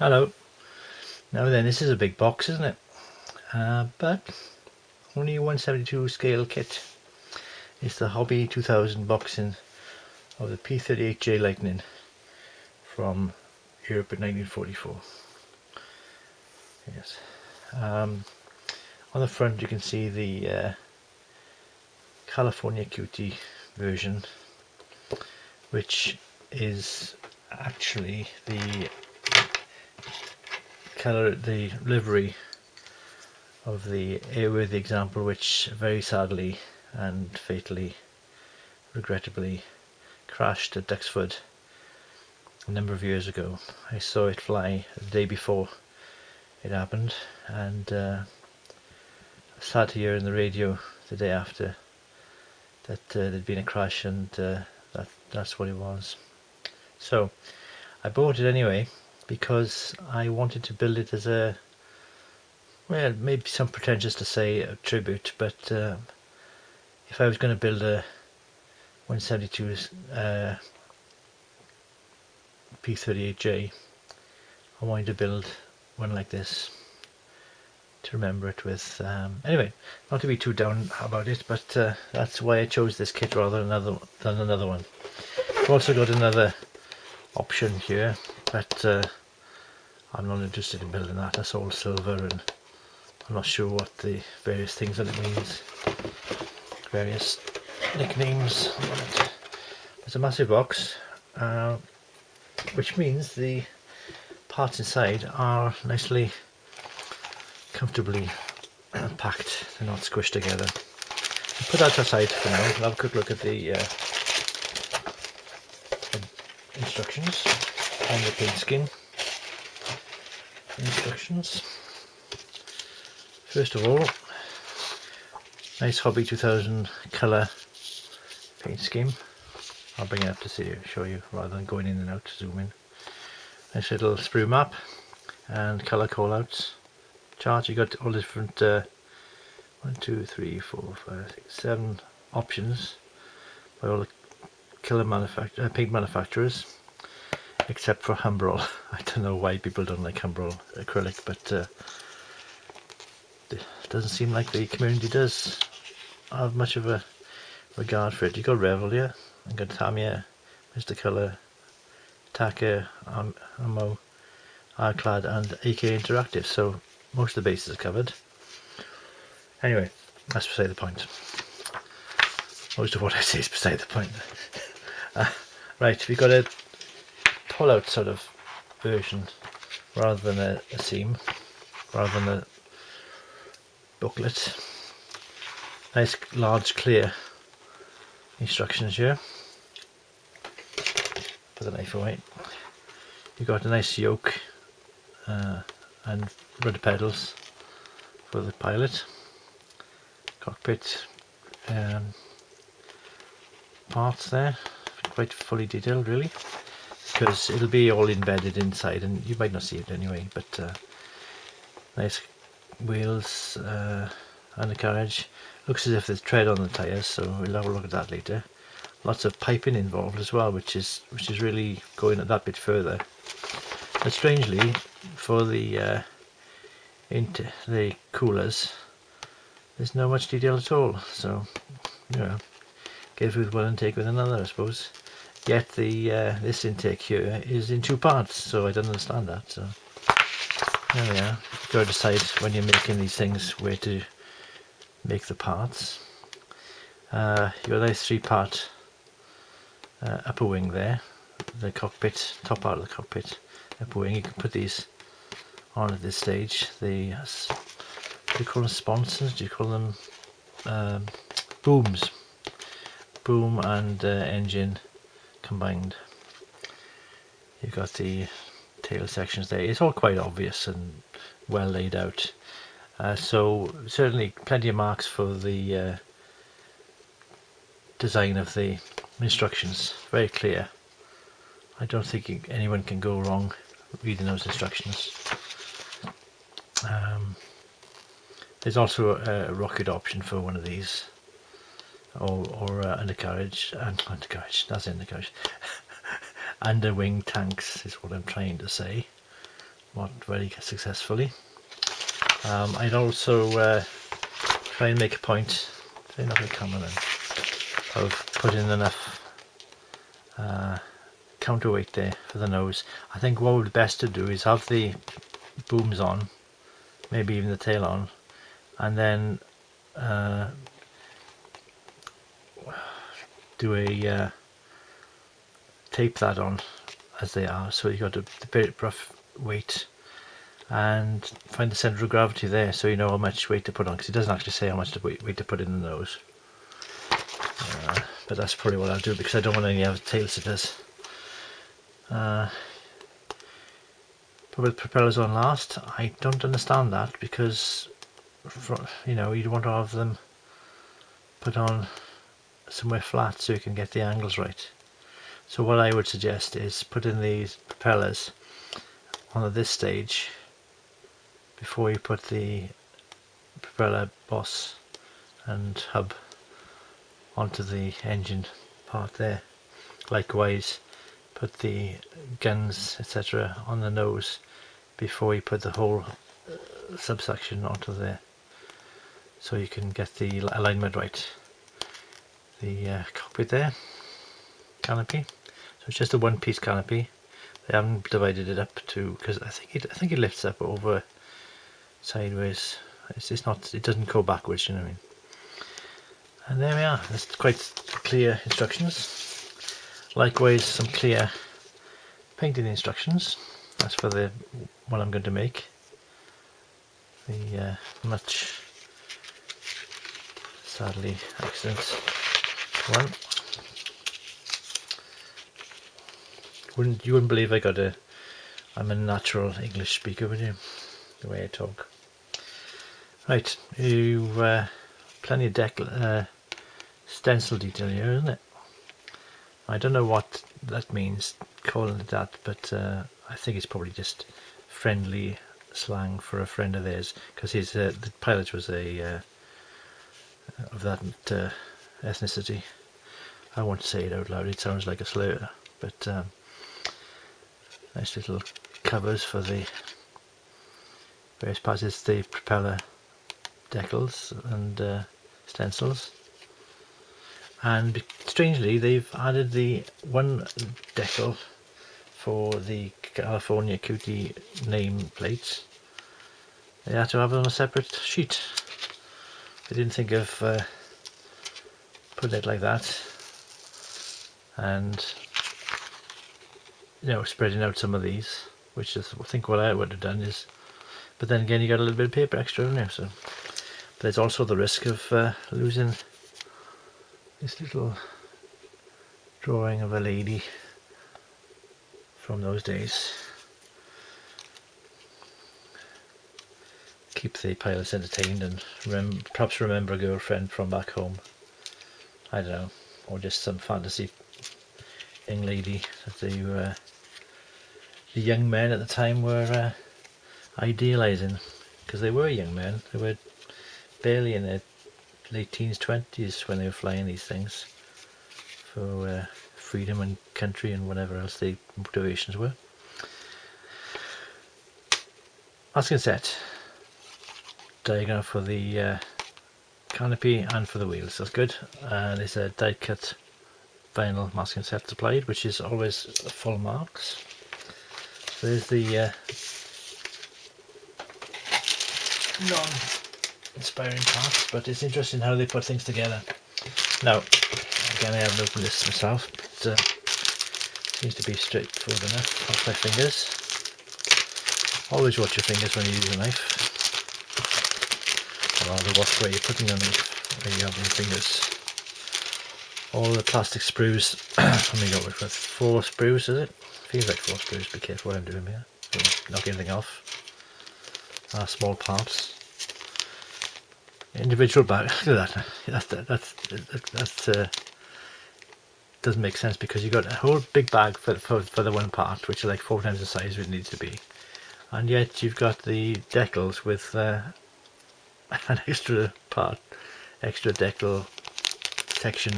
Hello. Now then, this is a big box, isn't it? But only a 172 scale kit. It's the Hobby 2000 boxing of the P-38J Lightning from Europe in 1944. Yes. On the front you can see the California Cutie version, which is actually the livery of the airworthy example, which very sadly and fatally, regrettably, crashed at Duxford a number of years ago. I saw it fly the day before it happened, and sad to hear in the radio the day after that there'd been a crash, and that's what it was. So I bought it anyway because I wanted to build it as a, well, maybe some pretentious to say a tribute, but if I was going to build a 172 P-38J, I wanted to build one like this to remember it with. Anyway, not to be too down about it, but that's why I chose this kit rather than another one. I've also got another option here, but I'm not interested in building that. That's all silver, and I'm not sure what the various things that it means, various nicknames. It's a massive box, which means the parts inside are nicely, comfortably packed. They're not squished together. I'll put that aside for now. I'll have a quick look at the instructions and the paint scheme. Instructions. First of all, nice Hobby 2000 colour paint scheme. I'll bring it up to show you rather than going in and out to zoom in. Nice little sprue map and colour callouts. Chart. You got all different 1, 2, 3, 4, 5, 6, 7 options by all the paint manufacturers, except for Humbrol. I don't know why people don't like Humbrol acrylic, but it doesn't seem like the community does have much of a regard for it. You got Revel here, you got Tamiya, Mr. Colour, Taka, Ammo, Arclad, and AK Interactive. So most of the bases are covered. Anyway, that's beside the point. Most of what I say is beside the point. Right, we've got a pull-out sort of version rather than a seam, rather than a booklet. Nice large clear instructions here. Put the knife away. You've got a nice yoke and rudder pedals for the pilot. Cockpit parts there, quite fully detailed really, because it'll be all embedded inside and you might not see it anyway, but nice wheels, undercarriage. Looks as if there's tread on the tyres, so we'll have a look at that later. Lots of piping involved as well, which is really going that bit further. But strangely, for the coolers, there's no much detail at all. So, you know, give with one and take with another, I suppose. Yet the this intake here is in 2 parts, so I don't understand that. So there we are. You've got to decide when you're making these things where to make the parts. You've got a nice 3-part upper wing there. The cockpit, top part of the cockpit, upper wing. You can put these on at this stage. The, do you call them sponsons? Do you call them booms? Boom and engine combined. You've got the tail sections there. It's all quite obvious and well laid out. So certainly plenty of marks for the design of the instructions. Very clear. I don't think anyone can go wrong reading those instructions. There's also a rocket option for one of these, or undercarriage, that's undercarriage. Underwing tanks is what I'm trying to say. not very successfully. I'd also try and make a point, turn off the camera then, of putting enough counterweight there for the nose. I think what would be best to do is have the booms on, maybe even the tail on, and then do a tape that on as they are, so you've got a bit rough weight, and find the centre of gravity there, so you know how much weight to put on, because it doesn't actually say how much weight to put in the nose. But that's probably what I'll do, because I don't want any other tail sitters. Put the propellers on last. I don't understand that, because you know, you'd want to have them put on somewhere flat so you can get the angles right. So what I would suggest is putting these propellers on at this stage before you put the propeller boss and hub onto the engine part there. Likewise, put the guns etc. on the nose before you put the whole subsection onto there, so you can get the alignment right. The cockpit there, canopy, so it's just a one-piece canopy. They haven't divided it up to, because I think it lifts up over sideways. It's not, it doesn't go backwards, you know what I mean. And there we are. That's quite clear instructions. Likewise, some clear painting instructions. That's for the one I'm going to make. The much sadly accident one. You wouldn't believe I'm a natural English speaker, would you? The way I talk. Right, plenty of stencil detail here, isn't it? I don't know what that means, calling it that, but I think it's probably just friendly slang for a friend of theirs, because the pilot was of that ethnicity. I won't say it out loud, it sounds like a slur, but nice little covers for the various parts. It's the propeller decals and stencils, and strangely they've added the one decal for the California Cutie name plates. They had to have it on a separate sheet. They didn't think of putting it like that, and you know, spreading out some of these, which is I think what I would have done is, but then again you got a little bit of paper extra in there, so. But there's also the risk of losing this little drawing of a lady from those days. Keep the pilots entertained and perhaps remember a girlfriend from back home. I don't know, or just some fantasy young lady that the young men at the time were idealising, because they were young men. They were barely in their late teens, 20s when they were flying these things for freedom and country and whatever else the motivations were. Masking set diagram for the canopy and for the wheels, that's good. And there's a die cut vinyl masking set supplied, which is always full marks. So there's the non-inspiring part, but it's interesting how they put things together. Now, again, I haven't opened this myself, but seems to be straightforward enough. Watch my fingers. Always watch your fingers when you use a knife. Or rather, watch where you're putting the knife, where you have your fingers. All the plastic sprues, let me go with 4 sprues, is it? Feels like 4 sprues, be careful what I'm doing here. Don't knock anything off. Small parts. Individual bag, look at that. That doesn't make sense, because you've got a whole big bag for the one part, which is like 4 times the size it needs to be. And yet you've got the decals with an extra decal section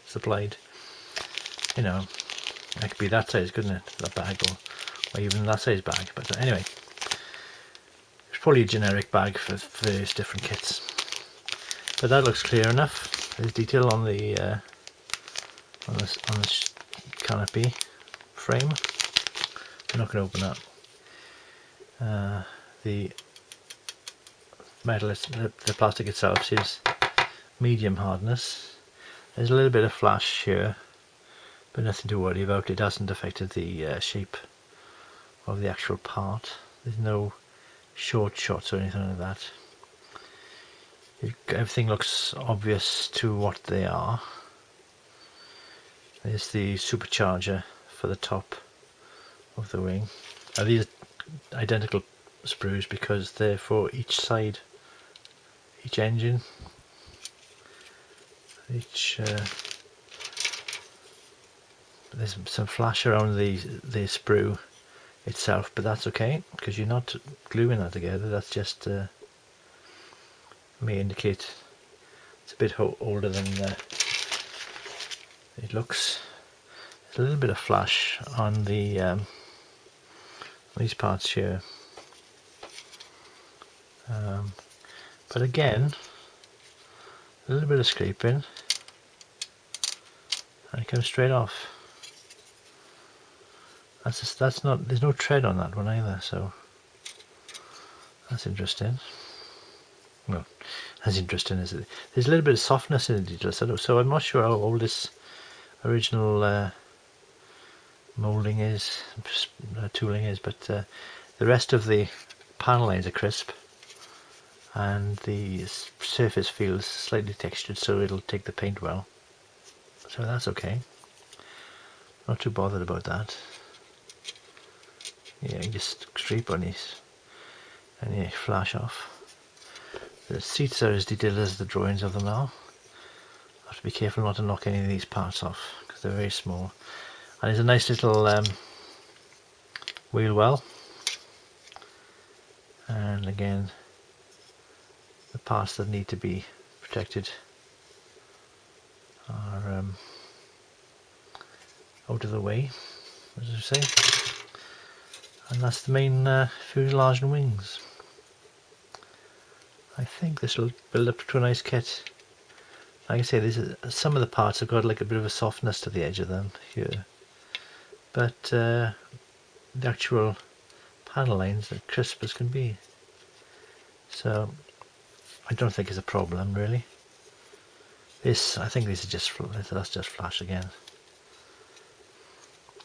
supplied. You know, that could be that size, couldn't it? That bag, or even that size bag. But anyway, probably a generic bag for various different kits. But that looks clear enough. There's detail on the canopy frame. I'm not going to open that. The metal, the plastic itself is medium hardness. There's a little bit of flash here, but nothing to worry about. It hasn't affected the shape of the actual part. There's no short shots or anything like that. Everything looks obvious to what they are. There's the supercharger for the top of the wing. Now these are identical sprues because they're for each side, each engine. There's some flash around the sprue itself, but that's okay because you're not gluing that together. That's just may indicate it's a bit older than it looks. There's a little bit of flash on the these parts here, but again a little bit of scraping and it comes straight off. That's not, there's no tread on that one either, so that's interesting. Well, as interesting as it, there's a little bit of softness in the details, so I'm not sure how old this original moulding is, tooling is, but the rest of the panel lines are crisp and the surface feels slightly textured, so it'll take the paint well, so that's okay. Not too bothered about that. Yeah, you just scrape on these and you flash off. The seats are as detailed as the drawings of them are. I have to be careful not to knock any of these parts off because they're very small. And there's a nice little wheel well. And again, the parts that need to be protected are out of the way, as I say. And that's the main fuselage and wings. I think this will build up to a nice kit. Like I say, some of the parts have got like a bit of a softness to the edge of them here, but the actual panel lines are crisp as can be. So I don't think it's a problem really. This, I think this is that's just flash again,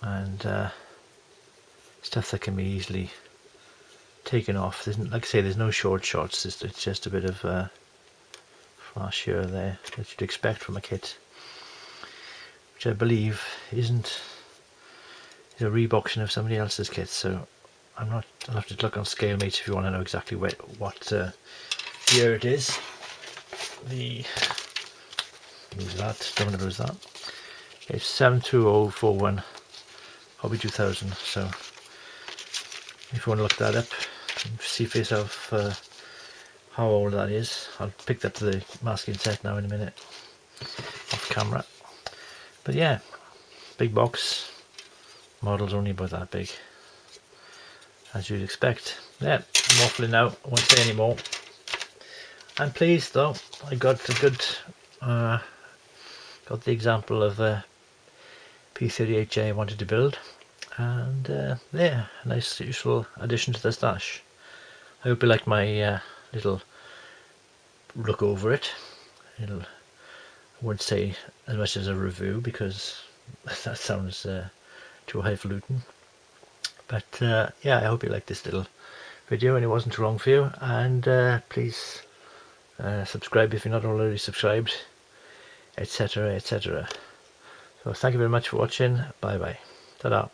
and stuff that can be easily taken off. Like I say, there's no short shots. It's just a bit of flash here or there that you'd expect from a kit, which I believe is a reboxing of somebody else's kit. So I'll have to look on scale mates if you want to know exactly what year it is. Lose that. Don't want to lose that. It's 72041, Hobby 2000. So if you want to look that up, see for yourself how old that is. I'll pick that to the masking set now in a minute off camera. But yeah, big box, model's only about that big, as you'd expect. Yeah, I'm waffling now, I won't say any more. I'm pleased though, I got a good got the example of P-38J I wanted to build, and yeah, a nice useful addition to the stash. I hope you like my little look over it. I wouldn't say as much as a review because that sounds too highfalutin. But yeah, I hope you liked this little video and it wasn't too long for you. And please subscribe if you're not already subscribed, etc., etc. So thank you very much for watching. Bye bye. Ta-da.